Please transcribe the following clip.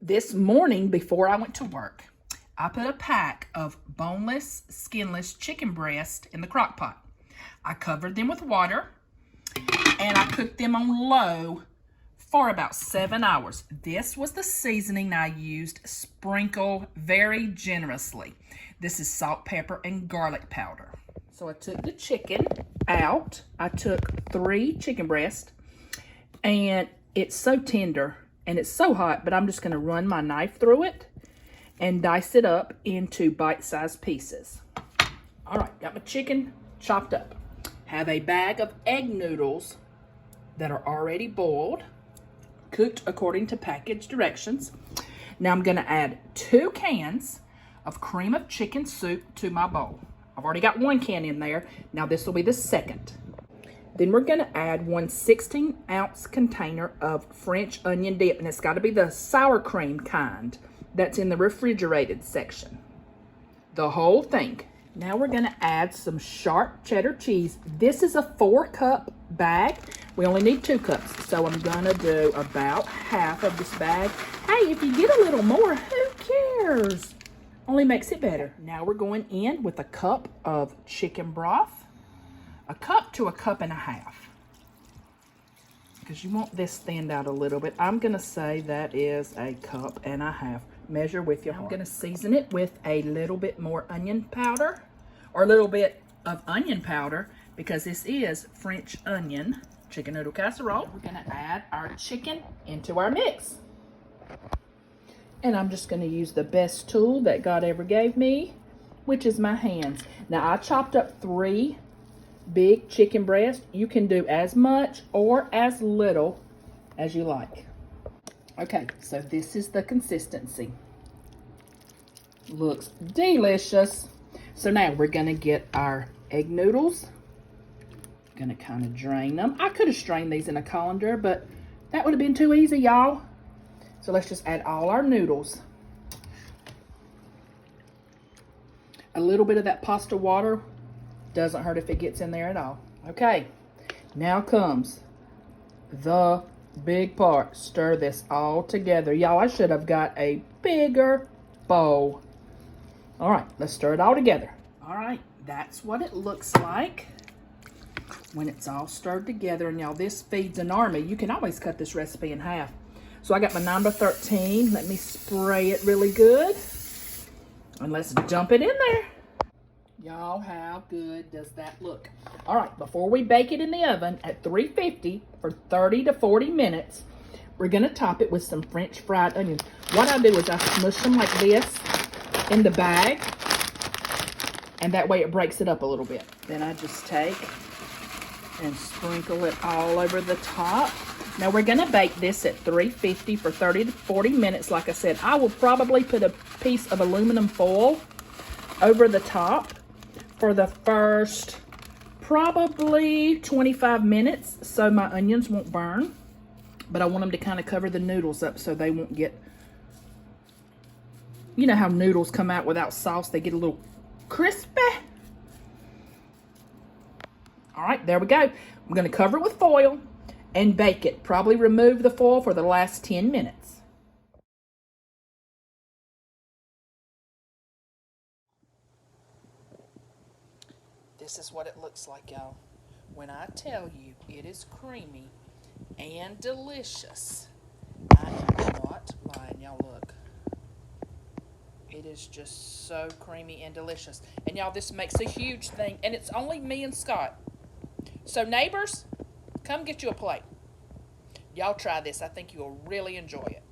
This morning before I went to work, I put a pack of boneless, skinless chicken breast in the crock pot. I covered them with water and I cooked them on low for about 7 hours. This was the seasoning I used, sprinkle very generously. This is salt, pepper, and garlic powder. So I took the chicken out. I took 3 chicken breasts, and it's so tender and it's so hot, but I'm just gonna run my knife through it and dice it up into bite-sized pieces. All right, got my chicken chopped up. Have a bag of egg noodles that are already boiled, cooked according to package directions. Now I'm gonna add 2 cans of cream of chicken soup to my bowl. I've already got 1 can in there. Now this will be the second. Then we're gonna add 1 16-ounce container of French onion dip, and it's gotta be the sour cream kind that's in the refrigerated section. The whole thing. Now we're gonna add some sharp cheddar cheese. This is a 4-cup bag. We only need 2 cups, so I'm gonna do about half of this bag. Hey, if you get a little more, who cares? Only makes it better. Now we're going in with a cup of chicken broth, a cup to a cup and a half, because you want this thinned out a little bit. I'm gonna say that is a cup and a half. Measure with your heart. I'm gonna season it with a little bit more onion powder, or a little bit of onion powder, because this is French onion chicken noodle casserole. We're gonna add our chicken into our mix. And I'm just gonna use the best tool that God ever gave me, which is my hands. Now I chopped up 3 big chicken breasts. You can do as much or as little as you like. Okay, so this is the consistency. Looks delicious. So now we're gonna get our egg noodles. Gonna kind of drain them. I could have strained these in a colander, but that would have been too easy, y'all. So let's just add all our noodles. A little bit of that pasta water doesn't hurt if it gets in there at all. Okay, now comes the big part. Stir this all together. Y'all, I should have got a bigger bowl. All right, let's stir it all together. All right, that's what it looks like when it's all stirred together. And y'all, this feeds an army. You can always cut this recipe in half. So I got my 9x13. Let me spray it really good. And let's dump it in there. Y'all, how good does that look? All right, before we bake it in the oven at 350 for 30 to 40 minutes, we're gonna top it with some French fried onions. What I do is I smush them like this in the bag, and that way it breaks it up a little bit. Then I just take and sprinkle it all over the top. Now we're gonna bake this at 350 for 30 to 40 minutes. Like I said, I will probably put a piece of aluminum foil over the top for the first probably 25 minutes so my onions won't burn. But I want them to kind of cover the noodles up so they won't get, you know how noodles come out without sauce, they get a little crispy. All right, there we go. I'm gonna cover it with foil and bake it. Probably remove the foil for the last 10 minutes. This is what it looks like, y'all. When I tell you it is creamy and delicious, I am not lying. Y'all, look. It is just so creamy and delicious. And y'all, this makes a huge thing. And it's only me and Scott. So neighbors, come get you a plate. Y'all try this. I think you'll really enjoy it.